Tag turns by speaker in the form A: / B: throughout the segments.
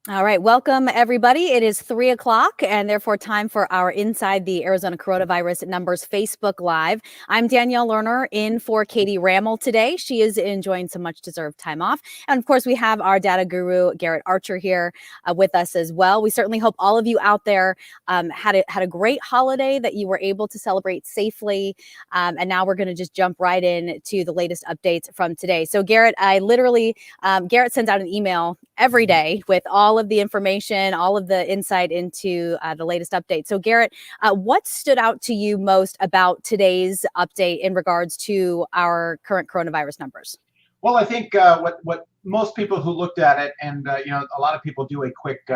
A: All right, welcome everybody. It is 3 o'clock and therefore time for our Inside the Arizona Coronavirus Numbers Facebook Live. I'm Danielle Lerner in for Katie Rammel today. She is enjoying some much deserved time off. And of course, we have our data guru, Garrett Archer, here with us as well. We certainly hope all of you out there had a great holiday, that you were able to celebrate safely. And now we're going to just jump right in to the latest updates from today. So Garrett, Garrett sends out an email every day with all of the information, all of the insight into the latest update. So Garrett, what stood out to you most about today's update in regards to our current coronavirus numbers?
B: Well, I think what most people who looked at it, and a lot of people do a quick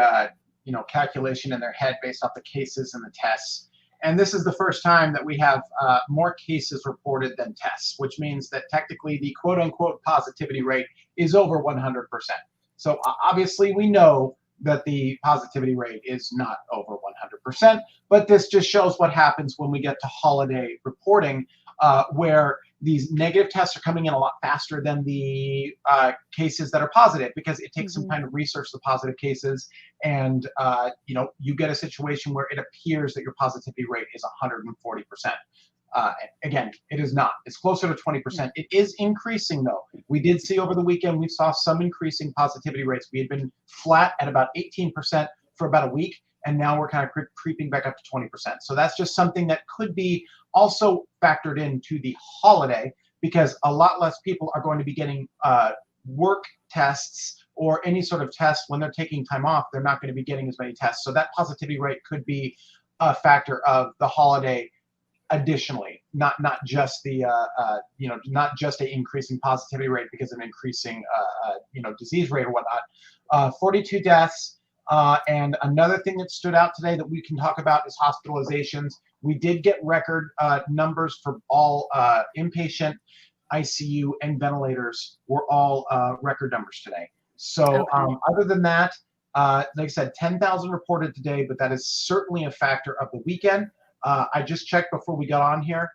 B: calculation in their head based off the cases and the tests. And this is the first time that we have more cases reported than tests, which means that technically the quote unquote positivity rate is over 100%. So obviously we know that the positivity rate is not over 100%, but this just shows what happens when we get to holiday reporting, where these negative tests are coming in a lot faster than the cases that are positive, because it takes some time to research the positive cases, and you get a situation where it appears that your positivity rate is 140%. Again, it is not. It's closer to 20%. It is increasing, though. We did see over the weekend, we saw some increasing positivity rates. We had been flat at about 18% for about a week, and now we're kind of creeping back up to 20%. So that's just something that could be also factored into the holiday, because a lot less people are going to be getting work tests or any sort of test when they're taking time off. They're not going to be getting as many tests. So that positivity rate could be a factor of the holiday. Additionally, not just the not just a increasing positivity rate because of an increasing disease rate or whatnot. 42 deaths, and another thing that stood out today that we can talk about is hospitalizations. We did get record numbers for all inpatient, ICU, and ventilators were all record numbers today. So other than that, like I said, 10,000 reported today, but that is certainly a factor of the weekend. I just checked before we got on here.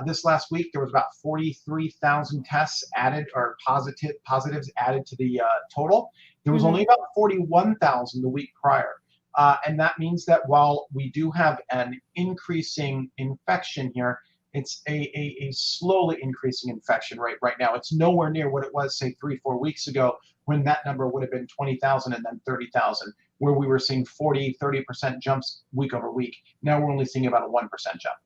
B: This last week, there was about 43,000 tests added, or positives added to the total. There was only about 41,000 the week prior. And that means that while we do have an increasing infection here, it's a slowly increasing infection rate right now. It's nowhere near what it was, say, 3-4 weeks ago, when that number would have been 20,000 and then 30,000, where we were seeing 40-30% jumps week over week. Now we're only seeing about a 1% jump.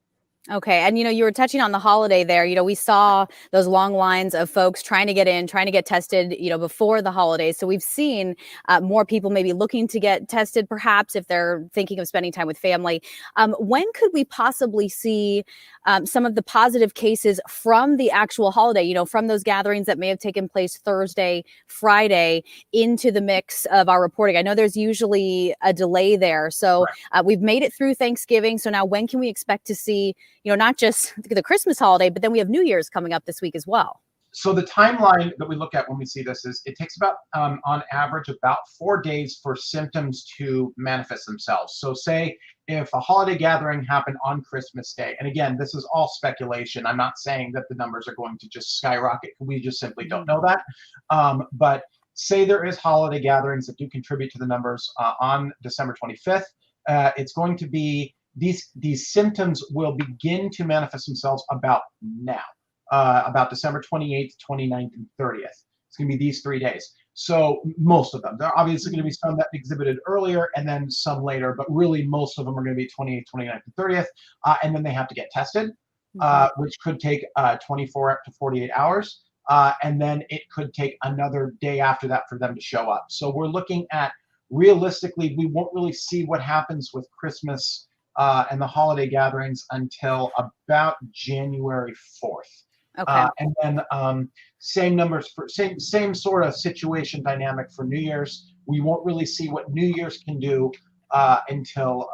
A: Okay. And, you were touching on the holiday there. We saw those long lines of folks trying to get in, trying to get tested, before the holidays. So we've seen more people maybe looking to get tested, perhaps if they're thinking of spending time with family. When could we possibly see some of the positive cases from the actual holiday, from those gatherings that may have taken place Thursday, Friday, into the mix of our reporting? I know there's usually a delay there. So we've made it through Thanksgiving. So now when can we expect to see, not just the Christmas holiday, but then we have New Year's coming up this week as well?
B: So the timeline that we look at when we see this is it takes about, on average, about 4 days for symptoms to manifest themselves. So say if a holiday gathering happened on Christmas Day, and again, this is all speculation. I'm not saying that the numbers are going to just skyrocket. We just simply don't know that. But say there is holiday gatherings that do contribute to the numbers on December 25th. It's going to be these symptoms will begin to manifest themselves about now. About December 28th, 29th, and 30th. It's going to be these 3 days. So most of them. There are obviously going to be some that exhibited earlier and then some later, but really most of them are going to be 28th, 29th, and 30th. And then they have to get tested, which could take 24 to 48 hours. And then it could take another day after that for them to show up. So we're looking at, realistically, we won't really see what happens with Christmas and the holiday gatherings until about January 4th.
A: Okay.
B: And then same numbers for same sort of situation dynamic for New Year's. We won't really see what New Year's can do until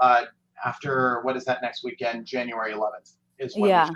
B: after, what is that next weekend? January 11th is when
A: Yeah.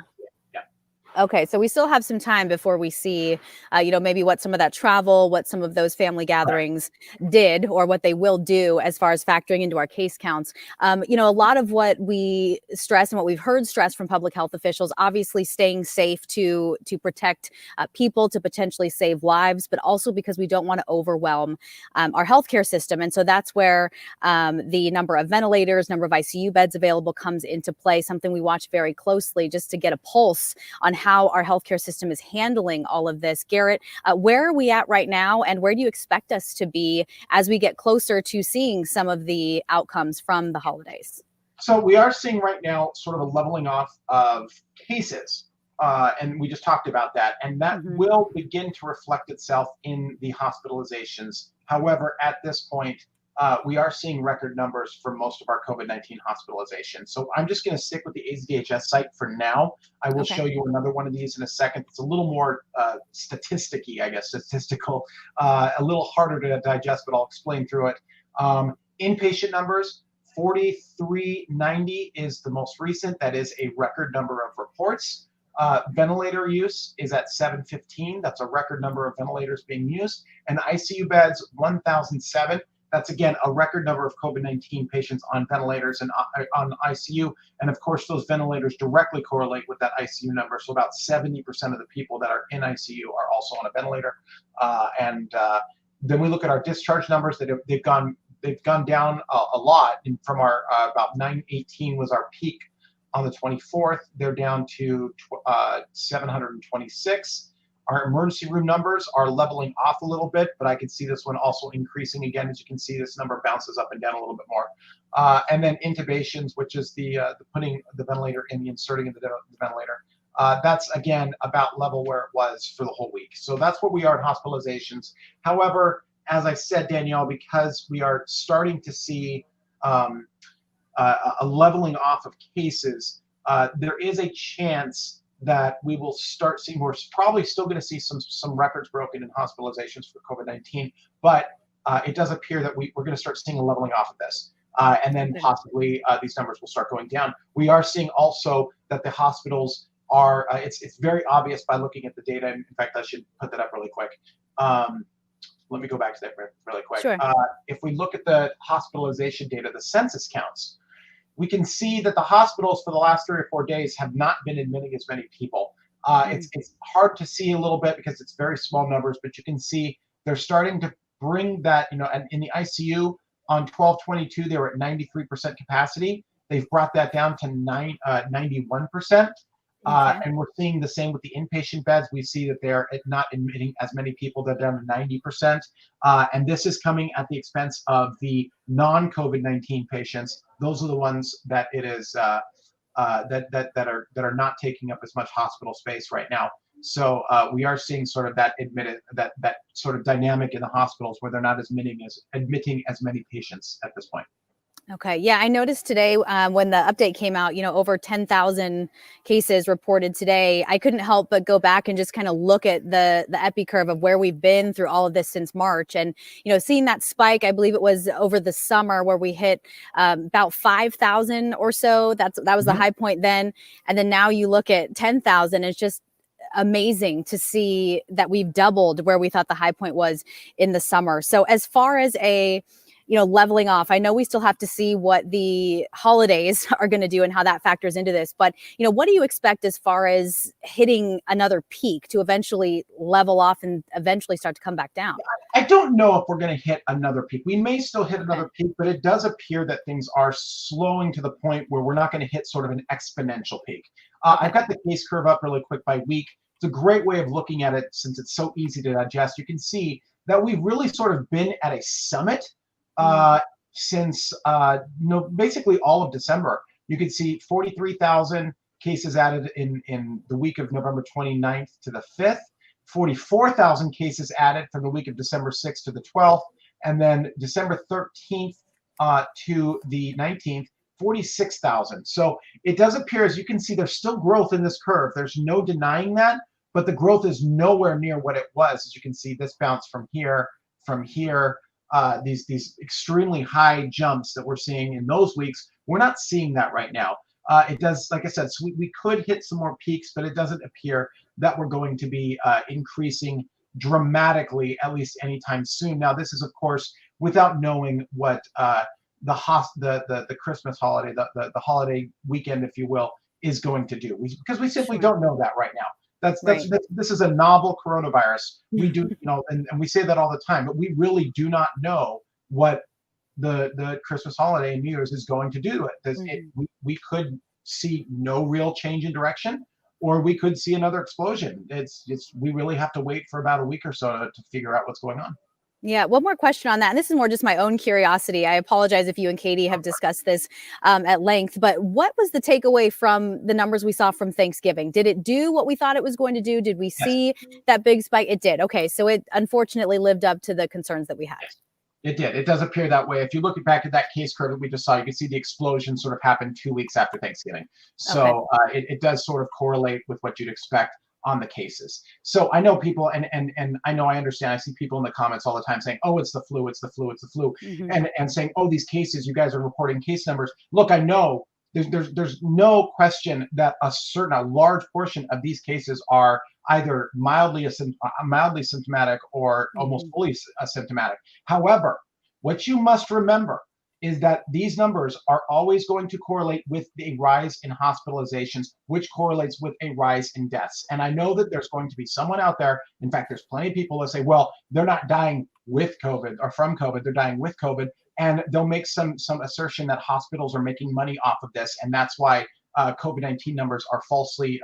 A: Okay, so we still have some time before we see, maybe what some of that travel, what some of those family gatherings did, or what they will do as far as factoring into our case counts. A lot of what we stress and what we've heard stress from public health officials, obviously staying safe to protect people, to potentially save lives, but also because we don't want to overwhelm our healthcare system. And so that's where the number of ventilators, number of ICU beds available comes into play, something we watch very closely just to get a pulse on how our healthcare system is handling all of this. Garrett, where are we at right now, and where do you expect us to be as we get closer to seeing some of the outcomes from the holidays?
B: So we are seeing right now sort of a leveling off of cases. And we just talked about that. And that will begin to reflect itself in the hospitalizations. However, at this point, we are seeing record numbers for most of our COVID-19 hospitalizations. So I'm just going to stick with the AZHS site for now. I will show you another one of these in a second. It's a little more statistical, a little harder to digest, but I'll explain through it. Inpatient numbers, 4,390 is the most recent. That is a record number of reports. Ventilator use is at 715. That's a record number of ventilators being used. And ICU beds, 1,007. That's, again, a record number of COVID-19 patients on ventilators and on ICU. And, of course, those ventilators directly correlate with that ICU number. So about 70% of the people that are in ICU are also on a ventilator. Then we look at our discharge numbers. They've gone down a lot. And from our about 918 was our peak on the 24th. They're down to 726. Our emergency room numbers are leveling off a little bit, but I can see this one also increasing again. As you can see, this number bounces up and down a little bit more. And then intubations, which is the putting the ventilator in, the inserting of the ventilator. That's, again, about level where it was for the whole week. So that's where we are in hospitalizations. However, as I said, Danielle, because we are starting to see a leveling off of cases, there is a chance that we will start seeing, we're probably still going to see some records broken in hospitalizations for COVID-19, but it does appear that we're going to start seeing a leveling off of this. And then possibly these numbers will start going down. We are seeing also that the hospitals are, it's very obvious by looking at the data. In fact, I should put that up really quick. Let me go back to that really quick.
A: Sure.
B: If we look at the hospitalization data, the census counts, we can see that the hospitals for the last 3 or 4 days have not been admitting as many people. It's hard to see a little bit because it's very small numbers, but you can see they're starting to bring that, and in the ICU on 12/22, they were at 93% capacity. They've brought that down to 91%. And we're seeing the same with the inpatient beds. We see that they're not admitting as many people. They're down to 90%. And this is coming at the expense of the non-COVID-19 patients. Those are the ones that it is that are not taking up as much hospital space right now. So we are seeing sort of that that sort of dynamic in the hospitals where they're not admitting as many patients at this point.
A: Okay. Yeah, I noticed today when the update came out, over 10,000 cases reported today. I couldn't help but go back and just kind of look at the epi curve of where we've been through all of this since March. And, seeing that spike, I believe it was over the summer where we hit about 5,000 or so. That was the high point then. And then now you look at 10,000, it's just amazing to see that we've doubled where we thought the high point was in the summer. So as far as leveling off, I know we still have to see what the holidays are going to do and how that factors into this. But, what do you expect as far as hitting another peak to eventually level off and eventually start to come back down?
B: I don't know if we're going to hit another peak. We may still hit another peak, but it does appear that things are slowing to the point where we're not going to hit sort of an exponential peak. I've got the case curve up really quick by week. It's a great way of looking at it since it's so easy to digest. You can see that we've really sort of been at a summit since basically all of December. You can see 43,000 cases added in the week of November 29th to the 5th, 44,000 cases added from the week of December 6th to the 12th, and then December 13th to the 19th, 46,000. So it does appear, as you can see, there's still growth in this curve. There's no denying that, but the growth is nowhere near what it was. As you can see, this bounce from here, these extremely high jumps that we're seeing in those weeks, we're not seeing that right now. It does, like I said, so we could hit some more peaks, but it doesn't appear that we're going to be increasing dramatically, at least anytime soon. Now, this is, of course, without knowing what the Christmas holiday, the holiday weekend, if you will, is going to do, because we simply
A: Sure.
B: don't know that right now.
A: Right.
B: This is a novel coronavirus. We do, and we say that all the time, but we really do not know what the Christmas holiday and New Year's is going to do to it. We could see no real change in direction, or we could see another explosion. We really have to wait for about a week or so to figure out what's going on.
A: Yeah, one more question on that. And this is more just my own curiosity. I apologize if you and Katie have discussed this at length, but what was the takeaway from the numbers we saw from Thanksgiving? Did it do what we thought it was going to do? Did we see that big spike? It did. Okay, so it unfortunately lived up to the concerns that we had.
B: Yes. It did. It does appear that way. If you look back at that case curve that we just saw, you can see the explosion sort of happened 2 weeks after Thanksgiving. So it does sort of correlate with what you'd expect on the cases. So I know people, and I know I understand. I see people in the comments all the time saying, "Oh, it's the flu, it's the flu, it's the flu," and saying, "Oh, these cases, you guys are reporting case numbers." Look, I know there's no question that a large portion of these cases are either mildly symptomatic or almost fully asymptomatic. However, what you must remember is that these numbers are always going to correlate with a rise in hospitalizations, which correlates with a rise in deaths. And I know that there's going to be someone out there, in fact, there's plenty of people that say, well, they're not dying with COVID or from COVID, they're dying with COVID. And they'll make some assertion that hospitals are making money off of this. And that's why COVID-19 numbers are falsely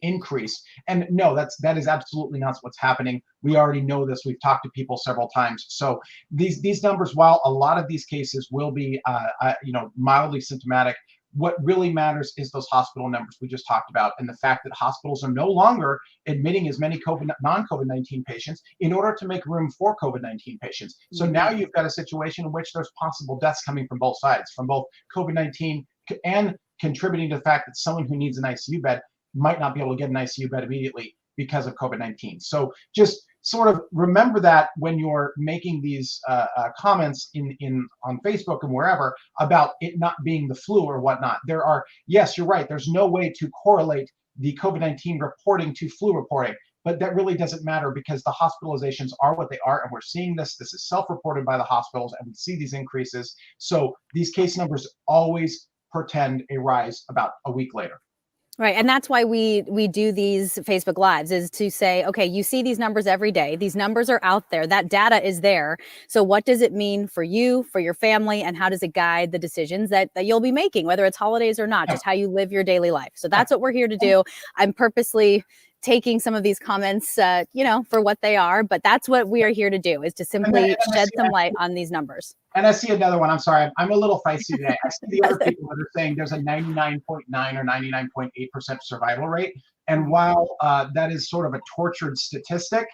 B: increase. And no, that is absolutely not what's happening. We already know this. We've talked to people several times. So these numbers, while a lot of these cases will be mildly symptomatic, what really matters is those hospital numbers we just talked about, and the fact that hospitals are no longer admitting as many non-COVID-19 patients in order to make room for COVID-19 patients. So now you've got a situation in which there's possible deaths coming from both sides, from both COVID-19 and contributing to the fact that someone who needs an ICU bed might not be able to get an ICU bed immediately because of COVID-19. So just sort of remember that when you're making these comments on Facebook and wherever about it not being the flu or whatnot. Yes, you're right. There's no way to correlate the COVID-19 reporting to flu reporting, but that really doesn't matter because the hospitalizations are what they are, and we're seeing this. This is self-reported by the hospitals, and we see these increases. So these case numbers always portend a rise about a week later.
A: Right. And that's why we do these Facebook Lives, is to say, okay, you see these numbers every day. These numbers are out there. That data is there. So what does it mean for you, for your family, and how does it guide the decisions that you'll be making, whether it's holidays or not, just how you live your daily life. So that's what we're here to do. I'm purposely taking some of these comments, for what they are, but that's what we are here to do, is to simply shed some light on these numbers.
B: And I see another one. I'm sorry, I'm a little feisty today. I see the other people that are saying there's a 99.9 or 99.8% survival rate. And while that is sort of a tortured statistic,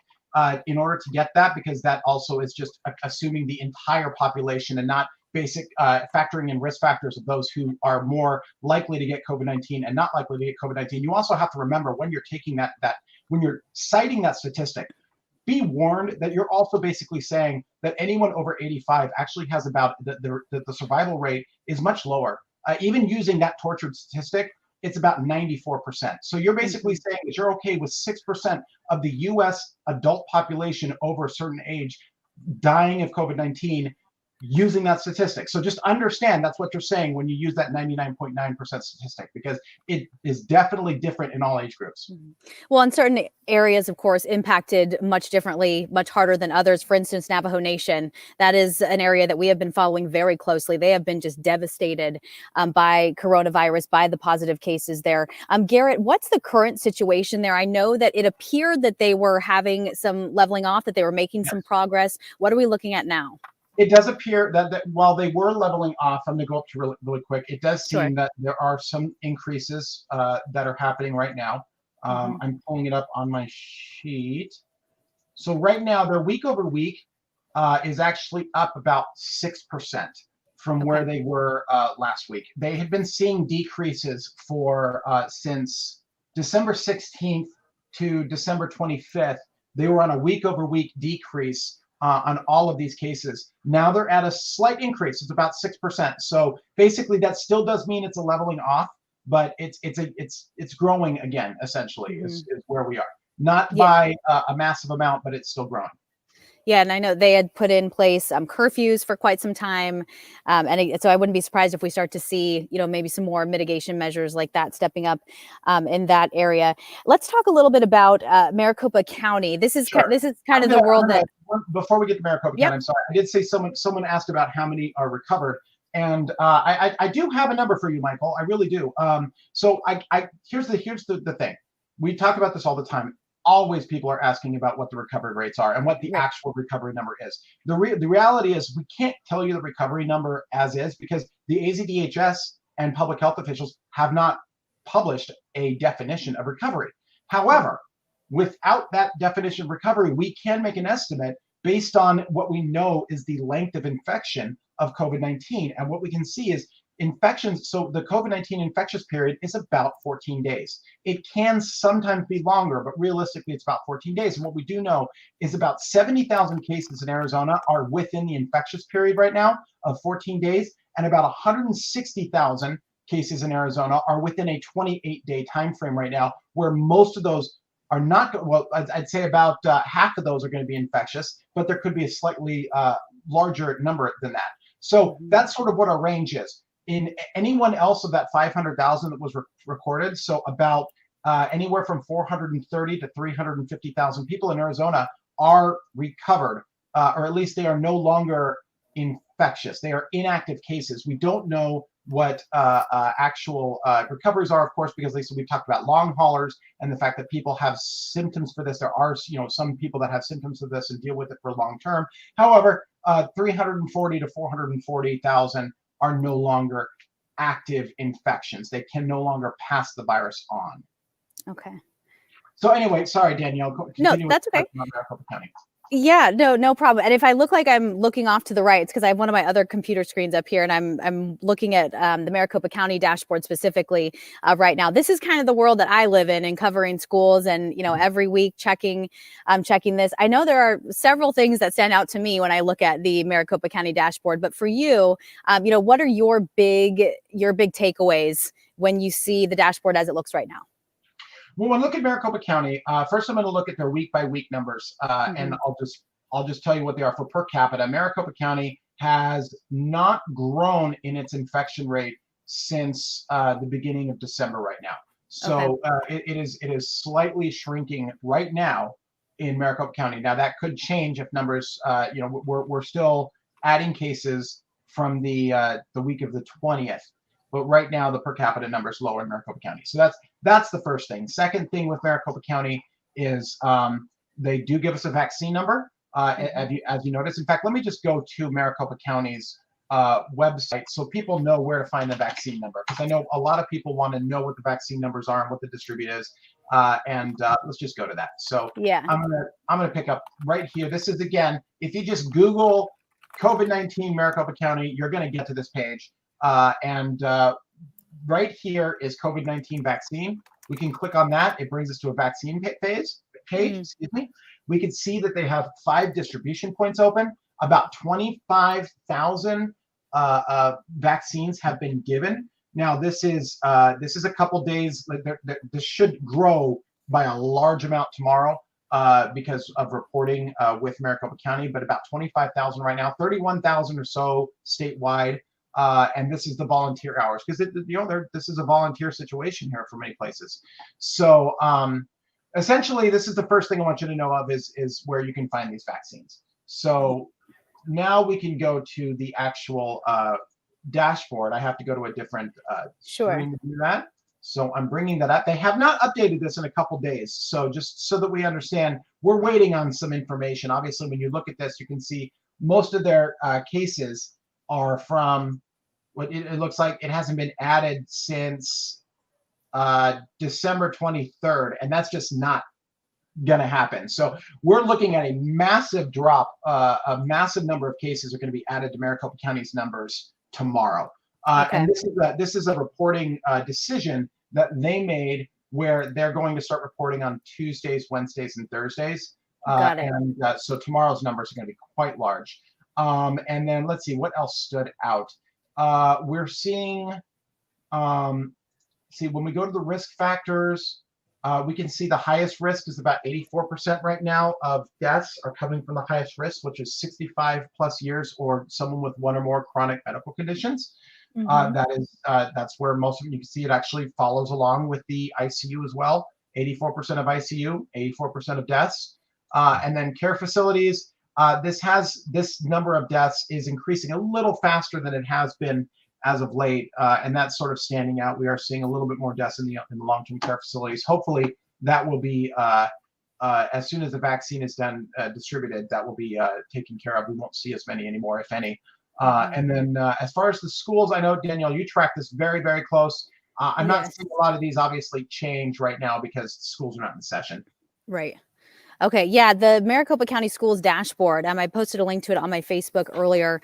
B: in order to get that, because that also is just assuming the entire population and not factoring in risk factors of those who are more likely to get COVID-19 and not likely to get COVID-19. You also have to remember when you're taking when you're citing that statistic, be warned that you're also basically saying that anyone over 85 actually has about the survival rate is much lower. Even using that tortured statistic, it's about 94%. So you're basically saying that you're okay with 6% of the US adult population over a certain age dying of COVID-19 using that statistic. So just understand that's what you're saying when you use that 99.9% statistic, because it is definitely different in all age groups.
A: Well, in certain areas, of course, impacted much differently, much harder than others. For instance, Navajo Nation, that is an area that we have been following very closely. They have been just devastated by coronavirus, by the positive cases there. Garrett, what's the current situation there? I know that it appeared that they were having some leveling off, that they were making some progress. What are we looking at now?
B: It does appear that while they were leveling off, I'm going to go up to really quick. It does seem that there are some increases that are happening right now. I'm pulling it up on my sheet. So right now, their week over week is actually up about 6% from where they were last week. They had been seeing decreases since December 16th to December 25th. They were on a week over week decrease on all of these cases. Now they're at a slight increase. It's about 6%. So basically, that still does mean it's a leveling off, but it's growing again. Essentially, is where we are. Not by a massive amount, but it's still growing.
A: Yeah, and I know they had put in place curfews for quite some time, so I wouldn't be surprised if we start to see, maybe some more mitigation measures like that stepping up in that area. Let's talk a little bit about Maricopa County. This is
B: Sure.
A: this is kind of the world that.
B: Before we get to Maricopa County, I'm sorry, I did say someone asked about how many are recovered, and I do have a number for you, Michael. I really do. So here's the thing. We talk about this all the time. Always people are asking about what the recovery rates are and what the actual recovery number is. The reality is we can't tell you the recovery number as is because the AZDHS and public health officials have not published a definition of recovery. However, without that definition of recovery, we can make an estimate based on what we know is the length of infection of COVID-19. And what we can see is infections. So the COVID-19 infectious period is about 14 days. It can sometimes be longer, but realistically, it's about 14 days. And what we do know is about 70,000 cases in Arizona are within the infectious period right now of 14 days, and about 160,000 cases in Arizona are within a 28-day time frame right now, where most of those are not. Well, I'd say about half of those are going to be infectious, but there could be a slightly larger number than that. So that's sort of what our range is. In anyone else of that 500,000 that was recorded, so about anywhere from 430 to 350,000 people in Arizona are recovered, or at least they are no longer infectious. They are inactive cases. We don't know what actual recoveries are, of course, because Lisa, we've talked about long haulers and the fact that people have symptoms for this. There are, some people that have symptoms of this and deal with it for long term. However, 340 to 440,000 are no longer active infections. They can no longer pass the virus on.
A: Okay.
B: So anyway, sorry, Danielle.
A: No, that's okay.
B: Maricopa County.
A: Yeah, no problem. And if I look like I'm looking off to the right, it's because I have one of my other computer screens up here, and I'm looking at the Maricopa County dashboard specifically right now. This is kind of the world that I live in, and covering schools, and every week checking this. I know there are several things that stand out to me when I look at the Maricopa County dashboard. But for you, what are your big takeaways when you see the dashboard as it looks right now?
B: Well, when I look at Maricopa County, first I'm going to look at their week-by-week numbers, and I'll just tell you what they are for per capita. Maricopa County has not grown in its infection rate since the beginning of December right now. So it is slightly shrinking right now in Maricopa County. Now that could change if numbers, we're still adding cases from the week of the 20th. But right now, the per capita number is lower in Maricopa County. So that's the first thing. Second thing with Maricopa County is they do give us a vaccine number, as you notice. In fact, let me just go to Maricopa County's website so people know where to find the vaccine number, because I know a lot of people want to know what the vaccine numbers are and what the distribute is. Let's just go to that. So yeah, I'm gonna pick up right here. This is, again, if you just Google COVID-19 Maricopa County, you're gonna get to this page. Right here is COVID-19 vaccine. We can click on that. It brings us to a vaccine page. Excuse me. We can see that they have 5 distribution points open. About 25,000 vaccines have been given. Now this is a couple days. This should grow by a large amount tomorrow because of reporting with Maricopa County. But about 25,000 right now. 31,000 or so statewide. And this is the volunteer hours, because this is a volunteer situation here for many places. So essentially, this is the first thing I want you to know of is where you can find these vaccines. So now we can go to the actual dashboard. I have to go to a different screen to do that. So I'm bringing that up. They have not updated this in a couple days. So just so that we understand, we're waiting on some information. Obviously, when you look at this, you can see most of their cases are from what it looks like. It hasn't been added since December 23rd, and that's just not gonna happen. So we're looking at a massive drop. A massive number of cases are going to be added to Maricopa County's numbers tomorrow. And this is a reporting decision that they made, where they're going to start reporting on Tuesdays, Wednesdays, and Thursdays.
A: Got it.
B: And so tomorrow's numbers are going to be quite large. And then let's see what else stood out. We're seeing, when we go to the risk factors, we can see the highest risk is about 84% right now of deaths are coming from the highest risk, which is 65 plus years or someone with one or more chronic medical conditions. That's where most of it, you can see it actually follows along with the ICU as well. 84% of ICU, 84% of deaths. And then care facilities, this number of deaths is increasing a little faster than it has been as of late, and that's sort of standing out. We are seeing a little bit more deaths in the long-term care facilities. Hopefully, that will be as soon as the vaccine is done distributed, that will be taken care of. We won't see as many anymore, if any. And then as far as the schools, I know Danielle, you track this very, very close. I'm not seeing a lot of these obviously change right now because schools are not in session.
A: Right. Okay, yeah, the Maricopa County Schools dashboard. I posted a link to it on my Facebook earlier.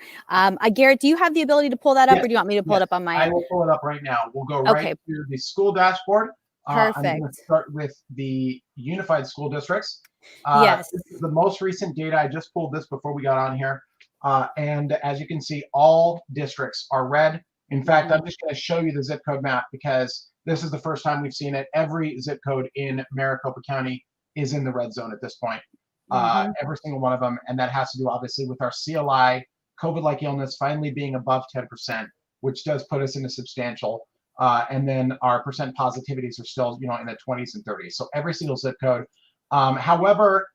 A: Garrett, do you have the ability to pull that up, or do you want me to pull it up on my
B: I will pull it up right now. We'll go right to the school dashboard.
A: Perfect.
B: I'm going to start with the unified school districts.
A: Yes.
B: This is the most recent data. I just pulled this before we got on here. And as you can see, all districts are red. In fact, I'm just going to show you the zip code map because this is the first time we've seen it. Every zip code in Maricopa County is in the red zone at this point. Every single one of them. And that has to do obviously with our CLI, COVID-like illness finally being above 10%, which does put us in a substantial. And then our percent positivities are still, in the 20s and 30s. So every single zip code. However,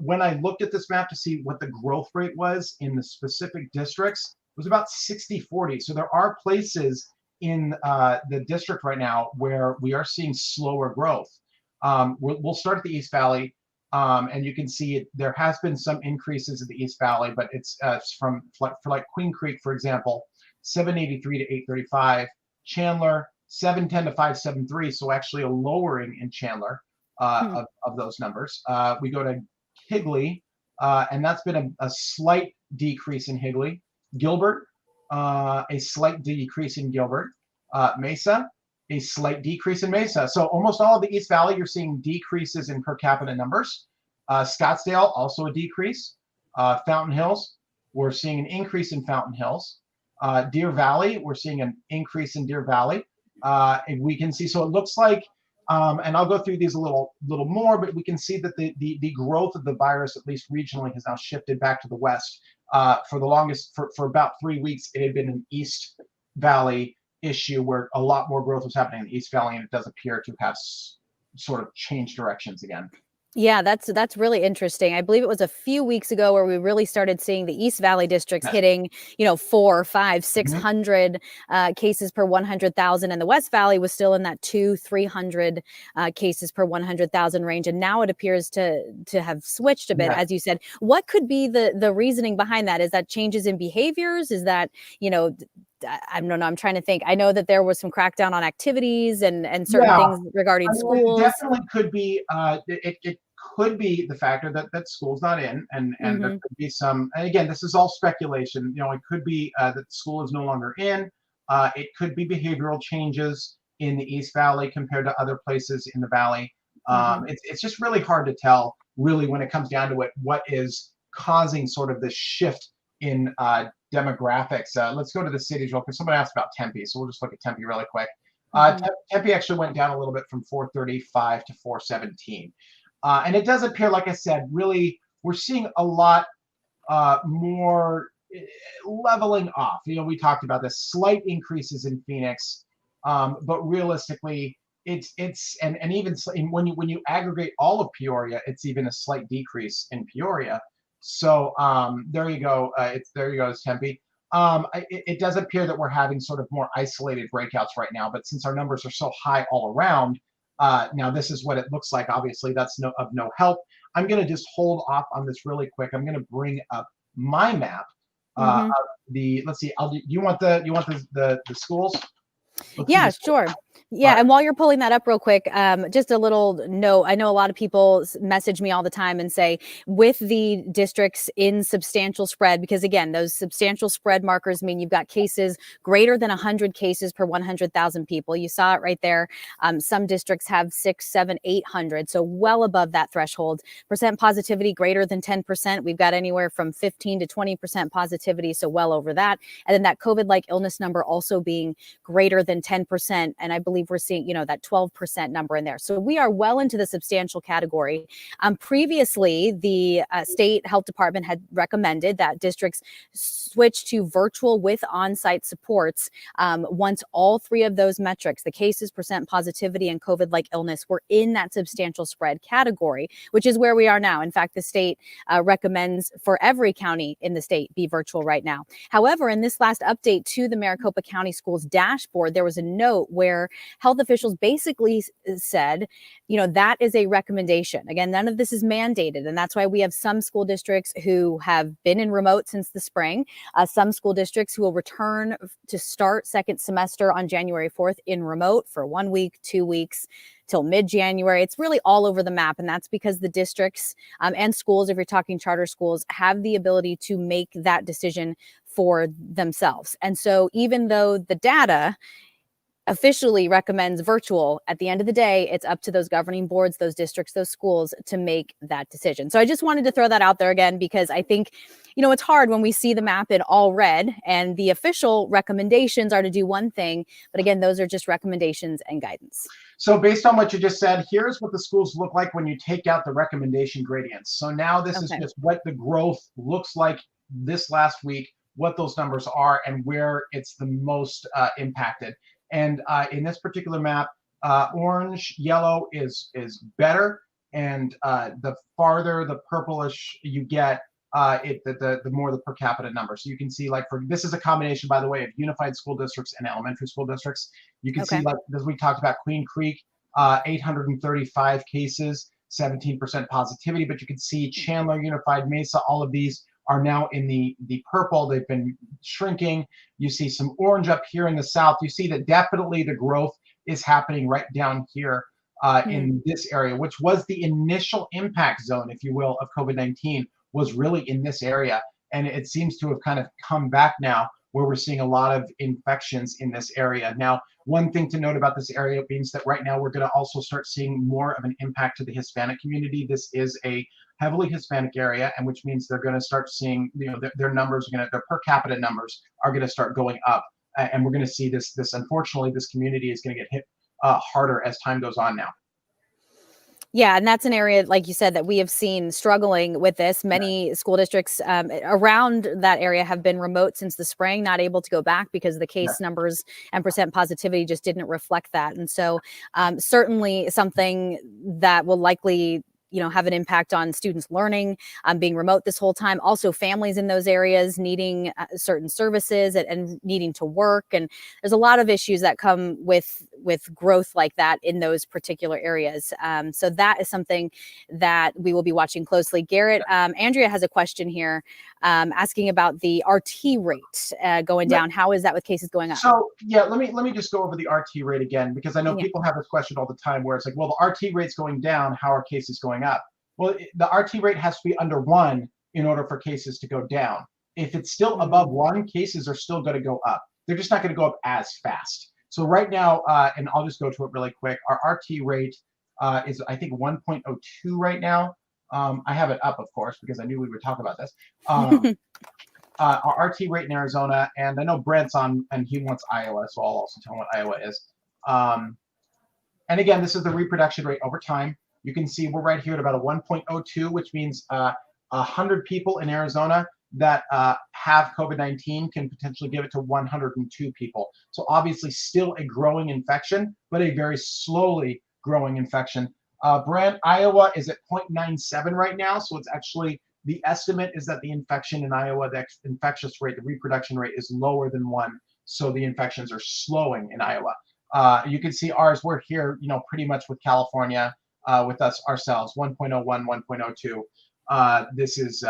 B: when I looked at this map to see what the growth rate was in the specific districts, it was about 60-40. So there are places in the district right now where we are seeing slower growth. We'll start at the East Valley, and you can see there has been some increases in the East Valley, but it's for like Queen Creek, for example, 783 to 835. Chandler, 710 to 573, so actually a lowering in Chandler of those numbers. We go to Higley, and that's been a slight decrease in Higley. Gilbert, a slight decrease in Gilbert. Mesa, a slight decrease in Mesa. So almost all of the East Valley, you're seeing decreases in per capita numbers. Scottsdale, also a decrease. Fountain Hills, we're seeing an increase in Fountain Hills. Deer Valley, we're seeing an increase in Deer Valley. And we can see, so it looks like, and I'll go through these a little more, but we can see that the growth of the virus, at least regionally, has now shifted back to the west. For the longest, for about 3 weeks, it had been an East Valley issue where a lot more growth was happening in the East Valley, and it does appear to have sort of changed directions again.
A: Yeah, that's really interesting. I believe it was a few weeks ago where we really started seeing the East Valley districts hitting, 4, 5, 600 cases per 100,000, and the West Valley was still in that 200-300 cases per 100,000 range. And now it appears to have switched a bit, as you said. What could be the reasoning behind that? Is that changes in behaviors? Is that, I don't know. I'm trying to think. I know that there was some crackdown on activities and certain things regarding schools.
B: It definitely could be. It could be the factor that school's not in, and there could be some. And again, this is all speculation. It could be that school is no longer in. It could be behavioral changes in the East Valley compared to other places in the Valley. It's just really hard to tell, really, when it comes down to it, what is causing sort of this shift in demographics. Let's go to the cities real quick. Someone asked about Tempe, so we'll just look at Tempe really quick. Tempe actually went down a little bit from 435 to 417. And it does appear, like I said, really, we're seeing a lot more leveling off. We talked about this, slight increases in Phoenix, but realistically, it's and even when you aggregate all of Peoria, it's even a slight decrease in Peoria. So there you go. There you go, Tempe. It does appear that we're having sort of more isolated breakouts right now, but since our numbers are so high all around, now this is what it looks like. Obviously, that's of no help. I'm going to just hold off on this really quick. I'm going to bring up my map. Of let's see. You want the schools?
A: Yeah, sure. Yeah, and while you're pulling that up real quick, just a little note. I know a lot of people message me all the time and say, with the districts in substantial spread, because again, those substantial spread markers mean you've got cases greater than 100 cases per 100,000 people. You saw it right there. Some districts have 6, 7, 800, so well above that threshold. Percent positivity greater than 10%. We've got anywhere from 15 to 20% positivity, so well over that. And then that COVID-like illness number also being greater than 10%. And I believe we're seeing, that 12% number in there. So we are well into the substantial category. Previously, the state health department had recommended that districts switch to virtual with on-site supports once all three of those metrics, the cases, percent positivity, and COVID-like illness, were in that substantial spread category, which is where we are now. In fact, the state recommends for every county in the state be virtual right now. However, in this last update to the Maricopa County Schools dashboard, there was a note where health officials basically said, that is a recommendation. Again, none of this is mandated. And that's why we have some school districts who have been in remote since the spring, some school districts who will return to start second semester on January 4th in remote for 1 week, 2 weeks, till mid-January. It's really all over the map. And that's because the districts and schools, if you're talking charter schools, have the ability to make that decision for themselves. And so even though the data officially recommends virtual, at the end of the day, it's up to those governing boards, those districts, those schools to make that decision. So I just wanted to throw that out there again, because I think, it's hard when we see the map in all red and the official recommendations are to do one thing. But again, those are just recommendations and guidance.
B: So based on what you just said, here's what the schools look like when you take out the recommendation gradients. So now this is just what the growth looks like this last week, what those numbers are, and where it's the most impacted. And in this particular map, orange, yellow is better, and the farther the purplish you get, the more the per capita number. So you can see, this is a combination, by the way, of unified school districts and elementary school districts. You can see, as we talked about, Queen Creek, 835 cases, 17% positivity. But you can see Chandler, Unified, Mesa, all of these are now in the purple. They've been shrinking. You see some orange up here in the south. You see that definitely the growth is happening right down here in this area, which was the initial impact zone, if you will, of COVID-19, was really in this area. And it seems to have kind of come back now, where we're seeing a lot of infections in this area. Now, one thing to note about this area means that right now we're going to also start seeing more of an impact to the Hispanic community. This is a heavily Hispanic area, and which means they're going to start seeing, their numbers are their per capita numbers are going to start going up, and we're going to see this. Unfortunately, this community is going to get hit harder as time goes on now.
A: Yeah, and that's an area, like you said, that we have seen struggling with this. Many school districts around that area have been remote since the spring, not able to go back because the case numbers and percent positivity just didn't reflect that. And so certainly something that will likely have an impact on students learning, being remote this whole time. Also families in those areas needing certain services and needing to work. And there's a lot of issues that come with growth like that in those particular areas. So that is something that we will be watching closely. Garrett, Andrea has a question here asking about the RT rate going down. How is that with cases going up?
B: So let me just go over the RT rate again, because I know people have this question all the time where it's like, well, the RT rate's going down, how are cases going up? Well, the RT rate has to be under 1 in order for cases to go down. If it's still above 1, cases are still going to go up. They're just not going to go up as fast. So right now, and I'll just go to it really quick, our RT rate is, I think, 1.02 right now. I have it up, of course, because I knew we would talk about this. Our RT rate in Arizona, and I know Brent's on, and he wants Iowa, so I'll also tell him what Iowa is. And again, this is the reproduction rate over time. You can see we're right here at about a 1.02, which means 100 people in Arizona that have COVID-19 can potentially give it to 102 people. So obviously still a growing infection, but a very slowly growing infection. Brent, Iowa is at 0.97 right now. So it's actually, the estimate is that the infection in Iowa, the infectious rate, the reproduction rate is lower than 1. So the infections are slowing in Iowa. You can see ours, we're here, pretty much with California, with us ourselves, 1.01, 1.02. This is,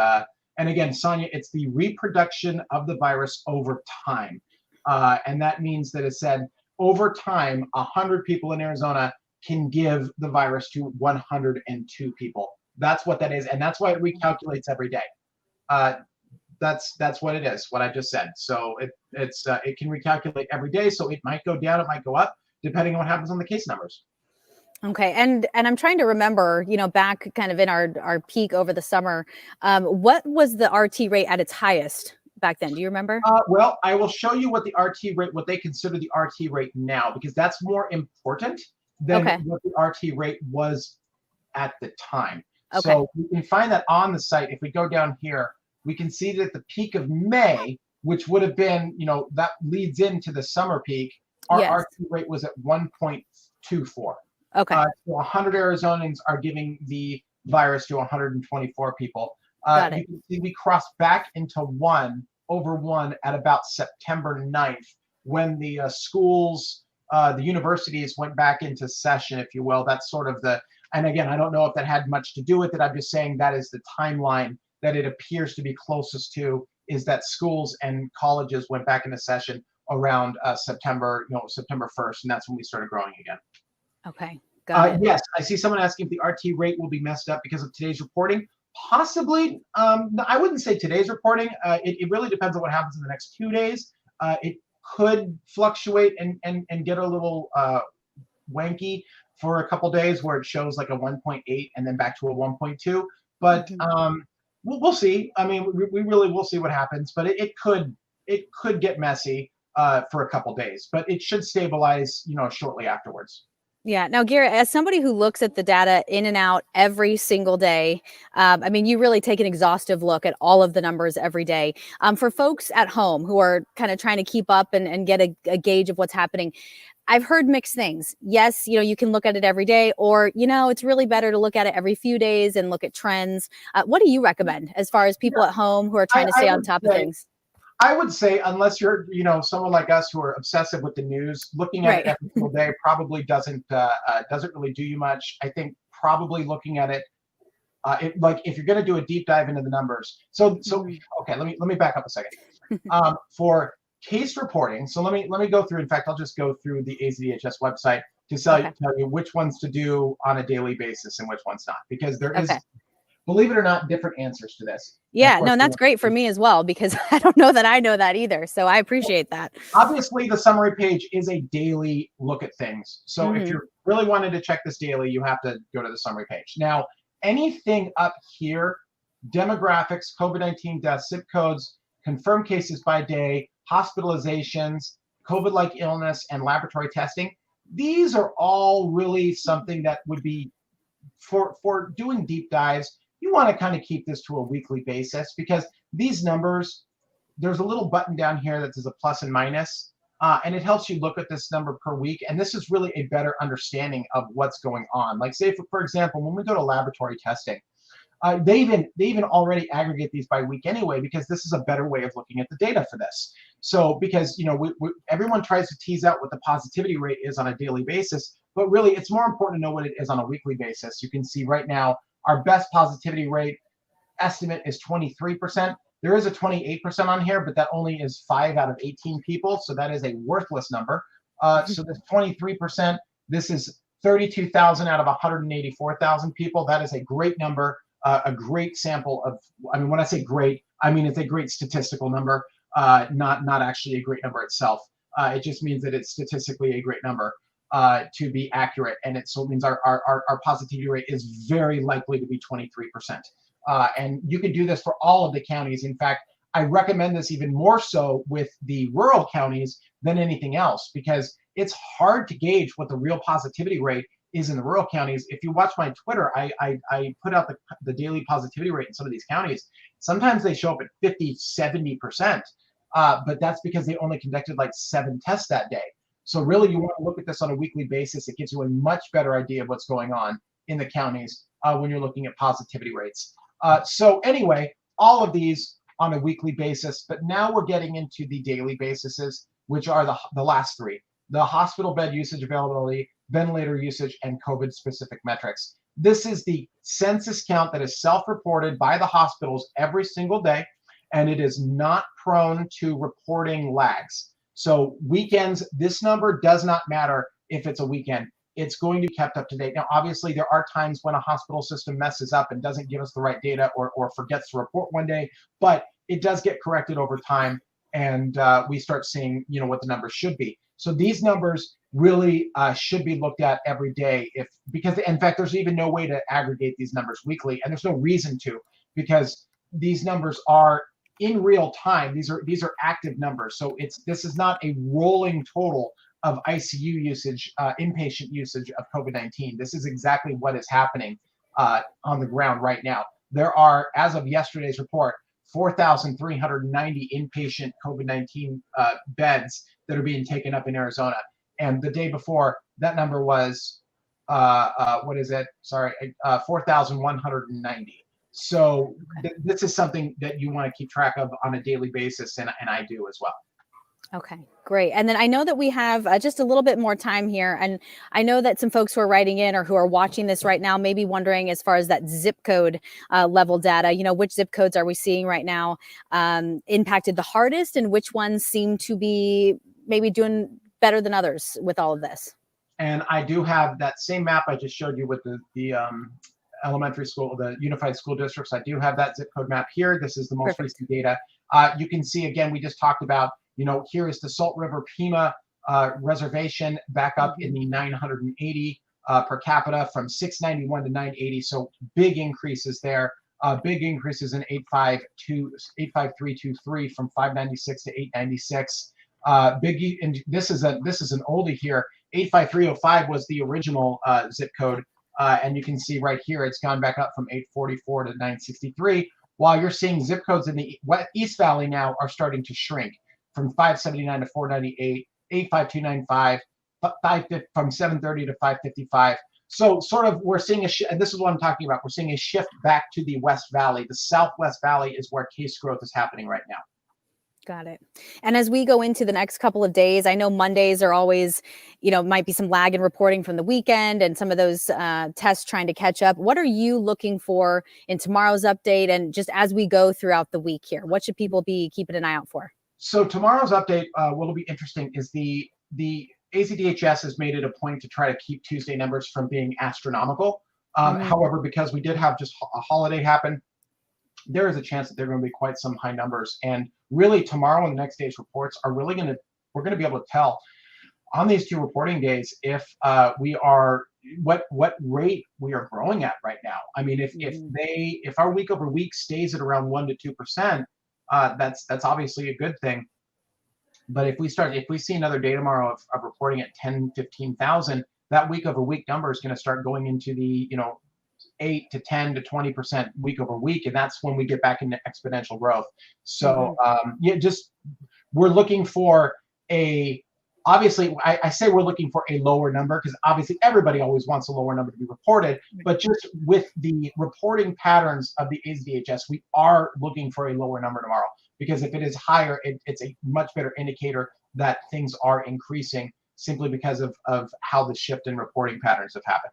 B: and again, Sonia, it's the reproduction of the virus over time. And that means that it said, over time, 100 people in Arizona can give the virus to 102 people. That's what that is, and that's why it recalculates every day. That's what it is. What I just said. So it can recalculate every day. So it might go down, it might go up, depending on what happens on the case numbers.
A: Okay, and I'm trying to remember, back kind of in our peak over the summer, what was the RT rate at its highest back then? Do you remember?
B: Well, I will show you what the RT rate, what they consider the RT rate now, because that's more important than what the RT rate was at the time.
A: Okay.
B: So we can find that on the site. If we go down here, we can see that the peak of May, which would have been, that leads into the summer peak, our RT rate was at 1.24.
A: Okay.
B: So 100 Arizonans are giving the virus to 124 people.
A: Got it.
B: You can see we crossed back into over one at about September 9th, when the schools, the universities went back into session, if you will. That's sort of and again, I don't know if that had much to do with it. I'm just saying that is the timeline that it appears to be closest to, is that schools and colleges went back into session around September 1st, and that's when we started growing again.
A: Okay, got it.
B: Yes, I see someone asking if the RT rate will be messed up because of today's reporting. Possibly. I wouldn't say today's reporting. It really depends on what happens in the next 2 days. It could fluctuate and get a little wanky for a couple days, where it shows like a 1.8 and then back to a 1.2. But we'll see. I mean, we really will see what happens. But it could get messy for a couple days. But it should stabilize, shortly afterwards.
A: Yeah. Now, Garrett, as somebody who looks at the data in and out every single day, I mean, you really take an exhaustive look at all of the numbers every day. For folks at home who are kind of trying to keep up and get a gauge of what's happening, I've heard mixed things. Yes, you can look at it every day, or, it's really better to look at it every few days and look at trends. What do you recommend as far as people at home who are trying to stay on top of things?
B: I would say, unless you're, someone like us who are obsessive with the news, looking at it every single day probably doesn't really do you much. I think probably looking at it, like if you're going to do a deep dive into the numbers. So okay, let me back up a second. For case reporting, so let me go through. In fact, I'll just go through the AZDHS website to tell you which ones to do on a daily basis and which ones not, because there is, believe it or not, different answers to this.
A: Yeah, no, that's great for me as well, because I don't know that I know that either. So I appreciate that.
B: Obviously, the summary page is a daily look at things. So if you're really wanting to check this daily, you have to go to the summary page. Now, anything up here, demographics, COVID-19 deaths, zip codes, confirmed cases by day, hospitalizations, COVID-like illness, and laboratory testing, these are all really something that would be, for doing deep dives, you want to kind of keep this to a weekly basis, because these numbers, there's a little button down here that says a plus and minus, and it helps you look at this number per week. And this is really a better understanding of what's going on. Like, say, for example, when we go to laboratory testing, they even already aggregate these by week anyway, because this is a better way of looking at the data for this. So because everyone tries to tease out what the positivity rate is on a daily basis, but really it's more important to know what it is on a weekly basis. You can see right now our best positivity rate estimate is 23%. There is a 28% on here, but that only is 5 out of 18 people, so that is a worthless number. So this 23%, this is 32,000 out of 184,000 people. That is a great number, a great sample of, I mean, when I say great, I mean it's a great statistical number, not actually a great number itself. It just means that it's statistically a great number to be accurate, and it so means our positivity rate is very likely to be 23%. And you can do this for all of the counties. In fact, I recommend this even more so with the rural counties than anything else, because it's hard to gauge what the real positivity rate is in the rural counties. If you watch my Twitter, I put out the daily positivity rate in some of these counties. Sometimes they show up at 50, 70%, but that's because they only conducted like 7 tests that day. So really, you want to look at this on a weekly basis. It gives you a much better idea of what's going on in the counties when you're looking at positivity rates. So anyway, all of these on a weekly basis, but now we're getting into the daily bases, which are the last 3: the hospital bed usage availability, ventilator usage, and COVID-specific metrics. This is the census count that is self-reported by the hospitals every single day, and it is not prone to reporting lags. So weekends, this number does not matter if it's a weekend. It's going to be kept up to date. Now, obviously, there are times when a hospital system messes up and doesn't give us the right data or forgets to report one day, but it does get corrected over time, and we start seeing, what the numbers should be. So these numbers really should be looked at every day, because in fact, there's even no way to aggregate these numbers weekly, and there's no reason to, because these numbers are in real time. These are active numbers. So this is not a rolling total of ICU usage, inpatient usage of COVID-19. This is exactly what is happening on the ground right now. There are, as of yesterday's report, 4,390 inpatient COVID-19 beds that are being taken up in Arizona. And the day before, that number was, 4,190. So this is something that you want to keep track of on a daily basis, and I do as well.
A: Okay, great. And then I know that we have just a little bit more time here. And I know that some folks who are writing in or who are watching this right now may be wondering, as far as that zip code level data, which zip codes are we seeing right now impacted the hardest, and which ones seem to be maybe doing better than others with all of this?
B: And I do have that same map I just showed you with the elementary school, the unified school districts. I do have that zip code map here. This is the most recent data. You can see, again, we just talked about, here is the Salt River Pima reservation back up in the 980 per capita from 691 to 980. So big increases there. Big increases in 85323 from 596 to 896. Big, and this is an oldie here. 85305 was the original zip code. And you can see right here, it's gone back up from 844 to 963, while you're seeing zip codes in the East Valley now are starting to shrink from 579 to 498, 85295, from 730 to 555. So sort of we're seeing and this is what I'm talking about. We're seeing a shift back to the West Valley. The Southwest Valley is where case growth is happening right now.
A: Got it. And as we go into the next couple of days, I know Mondays are always, might be some lag in reporting from the weekend and some of those tests trying to catch up. What are you looking for in tomorrow's update, and just as we go throughout the week here? What should people be keeping an eye out for?
B: So tomorrow's update, what will be interesting is the ACDHS has made it a point to try to keep Tuesday numbers from being astronomical. However, because we did have just a holiday happen, there is a chance that there are going to be quite some high numbers. And really tomorrow and the next day's reports are really we're going to be able to tell on these two reporting days if we are, what rate we are growing at right now. I mean, if our week over week stays at around 1 to 2%, that's obviously a good thing. But if we see another day tomorrow of reporting at 10, 15,000, that week over week number is going to start going into the, 8 to 10 to 20% week over week, and that's when we get back into exponential growth. So we're looking for obviously I say we're looking for a lower number, because obviously everybody always wants a lower number to be reported, but just with the reporting patterns of the ACDHS, we are looking for a lower number tomorrow, because if it is higher, it's a much better indicator that things are increasing, simply because of how the shift in reporting patterns have happened.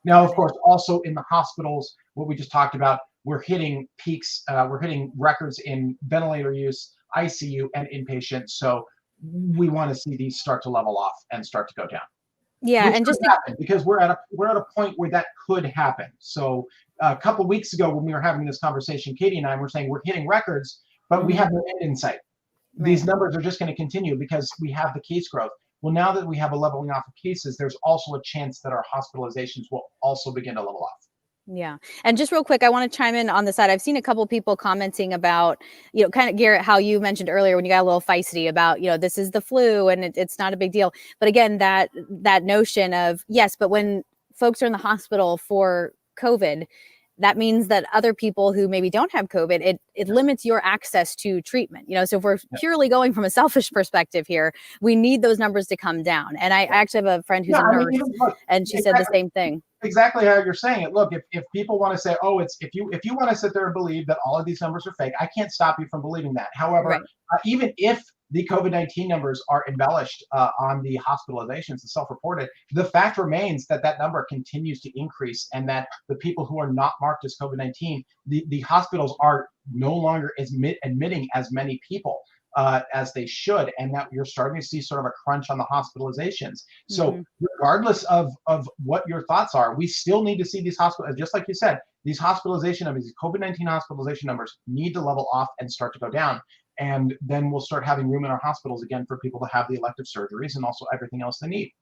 B: Now, of course, also in the hospitals, what we just talked about, we're hitting peaks, we're hitting records in ventilator use, ICU, and inpatient. So we want to see these start to level off and start to go down.
A: Yeah, and just
B: because we're at a point where that could happen. So a couple of weeks ago, when we were having this conversation, Katie and I were saying we're hitting records, but we have no end in sight. These numbers are just going to continue because we have the case growth. Well, now that we have a leveling off of cases, there's also a chance that our hospitalizations will also begin to level off.
A: Yeah. And just real quick, I want to chime in on the side. I've seen a couple of people commenting about, kind of, Garrett, how you mentioned earlier when you got a little feisty about, this is the flu and it's not a big deal. But again, that notion of, yes, but when folks are in the hospital for COVID, that means that other people who maybe don't have COVID, it limits your access to treatment. So if we're purely going from a selfish perspective here, we need those numbers to come down. And I actually have a friend who's a nurse, and she said the same thing.
B: Exactly how you're saying it. Look, if people want to say, oh, if you want to sit there and believe that all of these numbers are fake, I can't stop you from believing that. However, even if the COVID-19 numbers are embellished on the hospitalizations, the self-reported, the fact remains that number continues to increase, and that the people who are not marked as COVID-19, the hospitals are no longer admitting as many people. as they should, and that you're starting to see sort of a crunch on the hospitalizations. So regardless of what your thoughts are, we still need to see these just like you said, these hospitalization numbers, these COVID-19 hospitalization numbers need to level off and start to go down. And then we'll start having room in our hospitals again for people to have the elective surgeries and also everything else they need.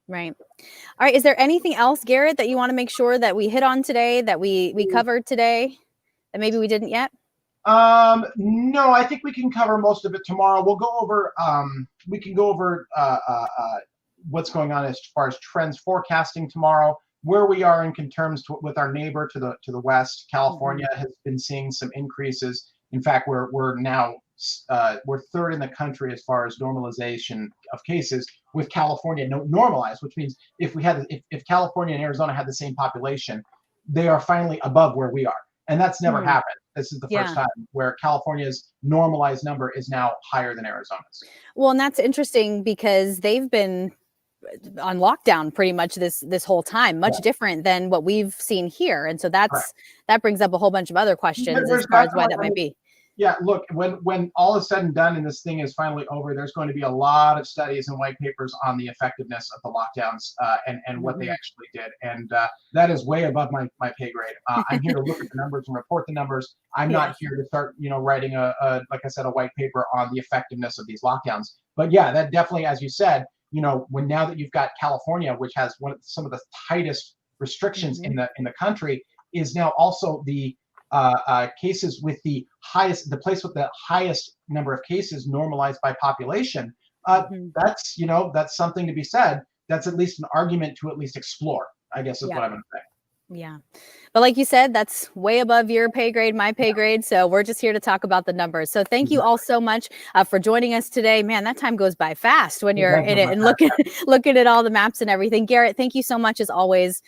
A: Right. All right. Is there anything else, Garrett, that you want to make sure that we hit on today, that we covered today, that maybe we didn't yet?
B: No, I think we can cover most of it tomorrow. We'll go over, we can go over what's going on as far as trends forecasting tomorrow, where we are in terms with our neighbor to the west. California has been seeing some increases. In fact, we're now we're third in the country as far as normalization of cases, with California normalized, which means if California and Arizona had the same population, they are finally above where we are. And that's never happened. This is the first time where California's normalized number is now higher than Arizona's.
A: Well, and that's interesting because they've been on lockdown pretty much this whole time, much different than what we've seen here. And so that brings up a whole bunch of other questions as far as why that might be.
B: Yeah, look, when all is said and done and this thing is finally over, there's going to be a lot of studies and white papers on the effectiveness of the lockdowns and what they actually did. And that is way above my pay grade. I'm here to look at the numbers and report the numbers. I'm not here to start, writing like I said, a white paper on the effectiveness of these lockdowns. But yeah, that definitely, as you said, now that you've got California, which has some of the tightest restrictions in the country, is now also the cases with the place with the highest number of cases normalized by population. That's something to be said. That's at least an argument to at least explore, I guess is what I'm going to say.
A: Yeah. But like you said, that's way above your pay grade, my pay grade. So we're just here to talk about the numbers. So thank you all so much for joining us today. Man, that time goes by fast when you're in it and looking at all the maps and everything. Garrett, thank you so much as always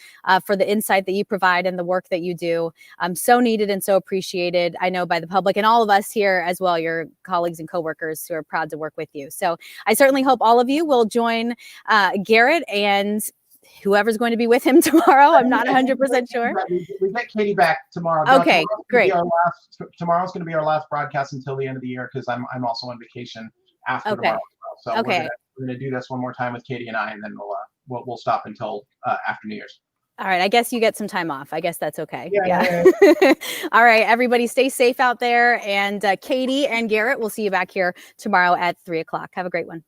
A: for the insight that you provide and the work that you do. So needed and so appreciated, I know, by the public and all of us here as well, your colleagues and coworkers who are proud to work with you. So I certainly hope all of you will join Garrett and whoever's going to be with him tomorrow. I'm not 100% sure.
B: We get Katie back tomorrow.
A: Okay, great.
B: Tomorrow's going to be our last broadcast until the end of the year because I'm also on vacation after tomorrow. So we're going to do this one more time with Katie and I, and then we'll stop until after New Year's.
A: All right. I guess you get some time off. I guess that's okay.
B: Yeah.
A: All right. Everybody stay safe out there. And Katie and Garrett, we'll see you back here tomorrow at 3:00. Have a great one.